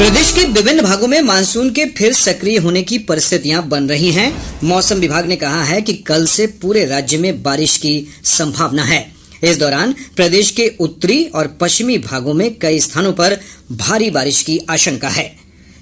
प्रदेश के विभिन्न भागों में मानसून के फिर सक्रिय होने की परिस्थितियां बन रही हैं। मौसम विभाग ने कहा है कि कल से पूरे राज्य में बारिश की संभावना है। इस दौरान प्रदेश के उत्तरी और पश्चिमी भागों में कई स्थानों पर भारी बारिश की आशंका है,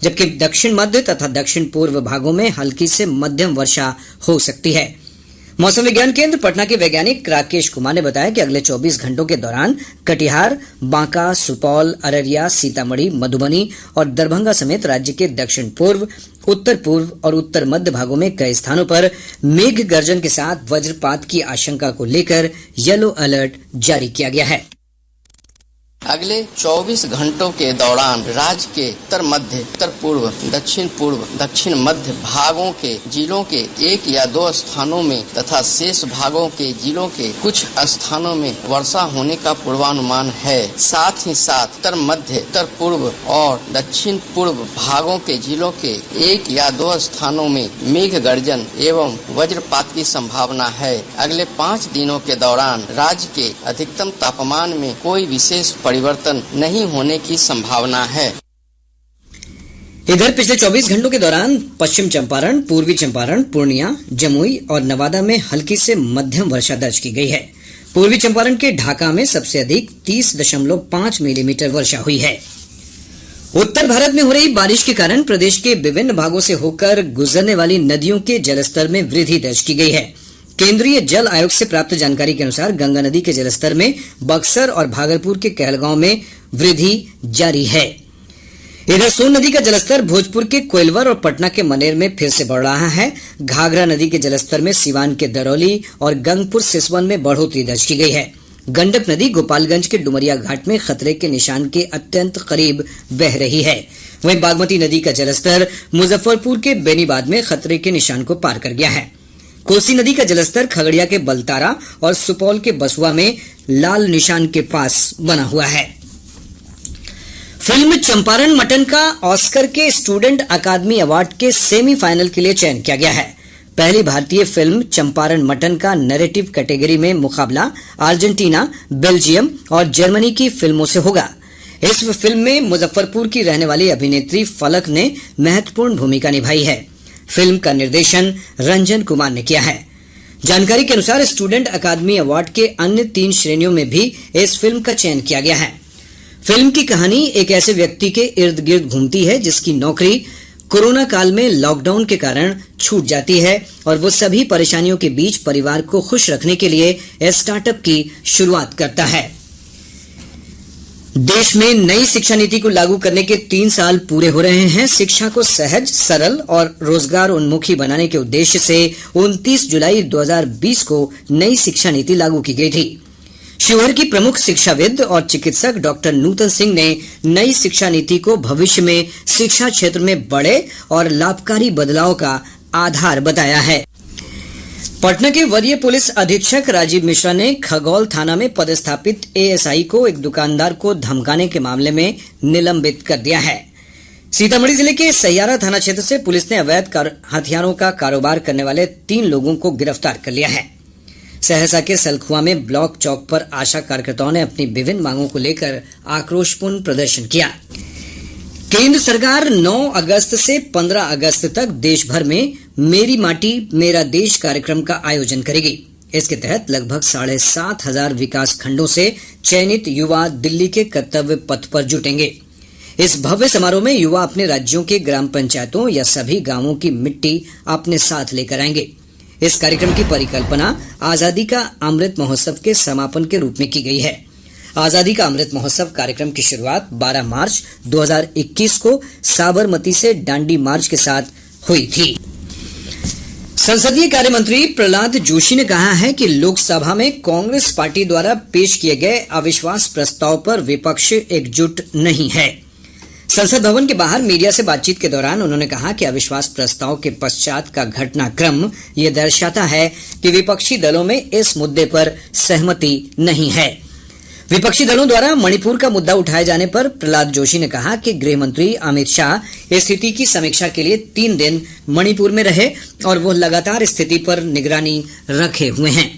जबकि दक्षिण मध्य तथा दक्षिण पूर्व भागों में हल्की से मध्यम वर्षा हो सकती है। मौसम विज्ञान केंद्र पटना के वैज्ञानिक राकेश कुमार ने बताया कि अगले 24 घंटों के दौरान कटिहार, बांका, सुपौल, अररिया, सीतामढ़ी, मधुबनी और दरभंगा समेत राज्य के दक्षिण पूर्व, उत्तर पूर्व और उत्तर मध्य भागों में कई स्थानों पर मेघ गर्जन के साथ वज्रपात की आशंका को लेकर येलो अलर्ट जारी किया गया है। अगले 24 घंटों के दौरान राज्य के उत्तर मध्य, उत्तर पूर्व, दक्षिण मध्य भागों के जिलों के 1 या 2 स्थानों में तथा शेष भागों के जिलों के कुछ स्थानों में वर्षा होने का पूर्वानुमान है। साथ ही साथ उत्तर मध्य, उत्तर पूर्व और दक्षिण पूर्व भागों के जिलों के 1 या 2 स्थानों में मेघ गर्जन एवं वज्रपात की संभावना है। अगले 5 दिनों के दौरान राज्य के अधिकतम तापमान में कोई विशेष परिवर्तन नहीं होने की संभावना है। इधर पिछले 24 घंटों के दौरान पश्चिम चंपारण, पूर्वी चंपारण, पूर्णिया, जमुई और नवादा में हल्की से मध्यम वर्षा दर्ज की गई है। पूर्वी चंपारण के ढाका में सबसे अधिक 30.5 मिलीमीटर वर्षा हुई है। उत्तर भारत में हो रही बारिश के कारण प्रदेश के विभिन्न भागों से होकर गुजरने वाली नदियों के जलस्तर में वृद्धि दर्ज की गई है। केंद्रीय जल आयोग से प्राप्त जानकारी के अनुसार गंगा नदी के जलस्तर में बक्सर और भागलपुर के कहलगांव में वृद्धि जारी है। इधर सोन नदी का जलस्तर भोजपुर के कोइलवर और पटना के मनेर में फिर से बढ़ रहा है। घाघरा नदी के जलस्तर में सिवान के दरौली और गंगपुर सिसवन में बढ़ोतरी दर्ज की गई है। गंडक नदी गोपालगंज के डुमरिया घाट में खतरे के निशान के अत्यंत करीब बह रही है। वहीं बागमती नदी का जलस्तर मुजफ्फरपुर के बेनीबाद में खतरे के निशान को पार कर गया है। कोसी नदी का जलस्तर खगड़िया के बलतारा और सुपौल के बसुआ में लाल निशान के पास बना हुआ है। फिल्म चंपारण मटन का ऑस्कर के स्टूडेंट अकादमी अवार्ड के सेमीफाइनल के लिए चयन किया गया है। पहली भारतीय फिल्म चंपारण मटन का नैरेटिव कैटेगरी में मुकाबला अर्जेंटीना, बेल्जियम और जर्मनी की फिल्मों से होगा। इस फिल्म में मुजफ्फरपुर की रहने वाली अभिनेत्री फलक ने महत्वपूर्ण भूमिका निभाई है। फिल्म का निर्देशन रंजन कुमार ने किया है। जानकारी के अनुसार स्टूडेंट अकादमी अवार्ड के अन्य 3 श्रेणियों में भी इस फिल्म का चयन किया गया है। फिल्म की कहानी एक ऐसे व्यक्ति के इर्द गिर्द घूमती है जिसकी नौकरी कोरोना काल में लॉकडाउन के कारण छूट जाती है और वो सभी परेशानियों के बीच परिवार को खुश रखने के लिए स्टार्टअप की शुरुआत करता है। देश में नई शिक्षा नीति को लागू करने के 3 साल पूरे हो रहे हैं। शिक्षा को सहज, सरल और रोजगार उन्मुखी बनाने के उद्देश्य से 29 जुलाई 2020 को नई शिक्षा नीति लागू की गई थी। शिवहर की प्रमुख शिक्षाविद और चिकित्सक डॉक्टर नूतन सिंह ने नई शिक्षा नीति को भविष्य में शिक्षा क्षेत्र में बड़े और लाभकारी बदलाव का आधार बताया है। पटना के वरीय पुलिस अधीक्षक राजीव मिश्रा ने खगौल थाना में पदस्थापित एएसआई को एक दुकानदार को धमकाने के मामले में निलंबित कर दिया है। सीतामढ़ी जिले के सैयारा थाना क्षेत्र से पुलिस ने अवैध हथियारों का कारोबार करने वाले 3 लोगों को गिरफ्तार कर लिया है। सहरसा के सलखुआ में ब्लॉक चौक पर आशा कार्यकर्ताओं ने अपनी विभिन्न मांगों को लेकर आक्रोशपूर्ण प्रदर्शन किया। केंद्र सरकार 9 अगस्त से 15 अगस्त तक देश भर में मेरी माटी मेरा देश कार्यक्रम का आयोजन करेगी। इसके तहत लगभग 7,500 विकास खंडों से चयनित युवा दिल्ली के कर्तव्य पथ पर जुटेंगे। इस भव्य समारोह में युवा अपने राज्यों के ग्राम पंचायतों या सभी गांवों की मिट्टी अपने साथ लेकर आएंगे। इस कार्यक्रम की परिकल्पना आजादी का अमृत महोत्सव के समापन के रूप में की गई है। आजादी का अमृत महोत्सव कार्यक्रम की शुरुआत 12 मार्च 2021 को साबरमती से दांडी मार्च के साथ हुई थी। संसदीय कार्य मंत्री प्रहलाद जोशी ने कहा है कि लोकसभा में कांग्रेस पार्टी द्वारा पेश किए गए अविश्वास प्रस्ताव पर विपक्ष एकजुट नहीं है। संसद भवन के बाहर मीडिया से बातचीत के दौरान उन्होंने कहा कि अविश्वास प्रस्ताव के पश्चात का घटनाक्रम ये दर्शाता है कि विपक्षी दलों में इस मुद्दे पर सहमति नहीं है। विपक्षी दलों द्वारा मणिपुर का मुद्दा उठाए जाने पर प्रहलाद जोशी ने कहा कि गृह मंत्री अमित शाह स्थिति की समीक्षा के लिए 3 दिन मणिपुर में रहे और वो लगातार स्थिति पर निगरानी रखे हुए हैं।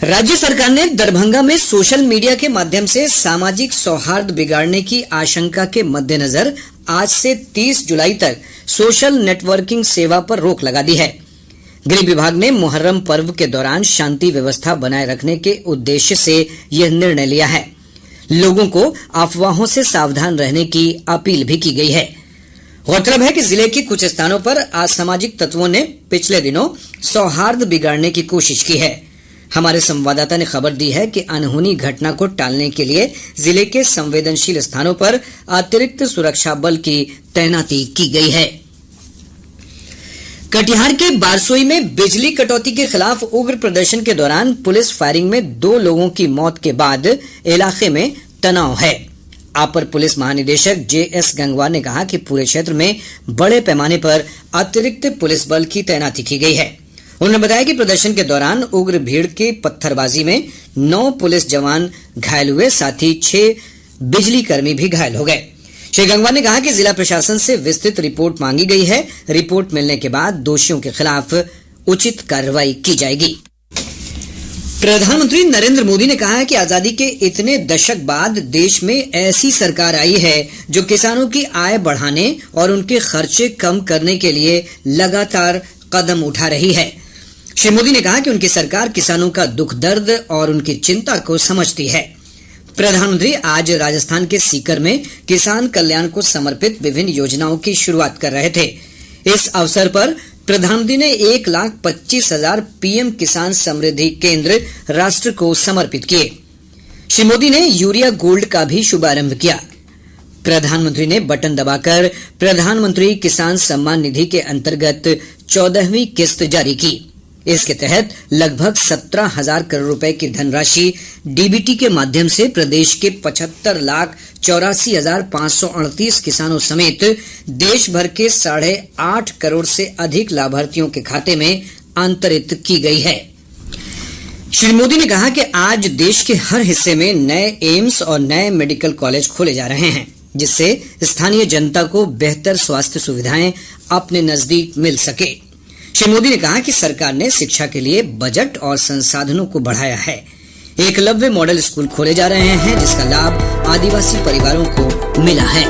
राज्य सरकार ने दरभंगा में सोशल मीडिया के माध्यम से सामाजिक सौहार्द बिगाड़ने की आशंका के मद्देनजर आज से 30 जुलाई तक सोशल नेटवर्किंग सेवा पर रोक लगा दी है। गृह विभाग ने मुहर्रम पर्व के दौरान शांति व्यवस्था बनाए रखने के उद्देश्य से यह निर्णय लिया है। लोगों को अफवाहों से सावधान रहने की अपील भी की गई है। गौरतलब है कि जिले के कुछ स्थानों पर असामाजिक तत्वों ने पिछले दिनों सौहार्द बिगाड़ने की कोशिश की है। हमारे संवाददाता ने खबर दी है कि अनहोनी घटना को टालने के लिए जिले के संवेदनशील स्थानों पर अतिरिक्त सुरक्षा बल की तैनाती की गई है। कटिहार के बारसोई में बिजली कटौती के खिलाफ उग्र प्रदर्शन के दौरान पुलिस फायरिंग में 2 लोगों की मौत के बाद इलाके में तनाव है। अपर पुलिस महानिदेशक JS गंगवार ने कहा कि पूरे क्षेत्र में बड़े पैमाने पर अतिरिक्त पुलिस बल की तैनाती की गई है। उन्होंने बताया कि प्रदर्शन के दौरान उग्र भीड़ की पत्थरबाजी में 9 पुलिस जवान घायल हुए, साथ ही 6 बिजली कर्मी भी घायल हो गए। श्री गंगवार ने कहा कि जिला प्रशासन से विस्तृत रिपोर्ट मांगी गई है। रिपोर्ट मिलने के बाद दोषियों के खिलाफ उचित कार्रवाई की जाएगी। प्रधानमंत्री नरेंद्र मोदी ने कहा है कि आजादी के इतने दशक बाद देश में ऐसी सरकार आई है जो किसानों की आय बढ़ाने और उनके खर्चे कम करने के लिए लगातार कदम उठा रही है। श्री मोदी ने कहा कि उनकी सरकार किसानों का दुख दर्द और उनकी चिंता को समझती है। प्रधानमंत्री आज राजस्थान के सीकर में किसान कल्याण को समर्पित विभिन्न योजनाओं की शुरुआत कर रहे थे। इस अवसर पर प्रधानमंत्री ने 1,25,000 PM किसान समृद्धि केंद्र राष्ट्र को समर्पित किए। श्री मोदी ने यूरिया गोल्ड का भी शुभारंभ किया। प्रधानमंत्री ने बटन दबाकर प्रधानमंत्री किसान सम्मान निधि के अंतर्गत 14वीं किस्त जारी की। इसके तहत लगभग 17,000 करोड़ रुपए की धनराशि DBT के माध्यम से प्रदेश के 75,84,538 किसानों समेत देश भर के 8.5 करोड़ से अधिक लाभार्थियों के खाते में अंतरित की गई है। श्री मोदी ने कहा कि आज देश के हर हिस्से में नए एम्स और नए मेडिकल कॉलेज खोले जा रहे हैं, जिससे स्थानीय जनता को बेहतर स्वास्थ्य सुविधाएं अपने नजदीक मिल सके। श्री मोदी ने कहा कि सरकार ने शिक्षा के लिए बजट और संसाधनों को बढ़ाया है। एकलव्य मॉडल स्कूल खोले जा रहे हैं, जिसका लाभ आदिवासी परिवारों को मिला है।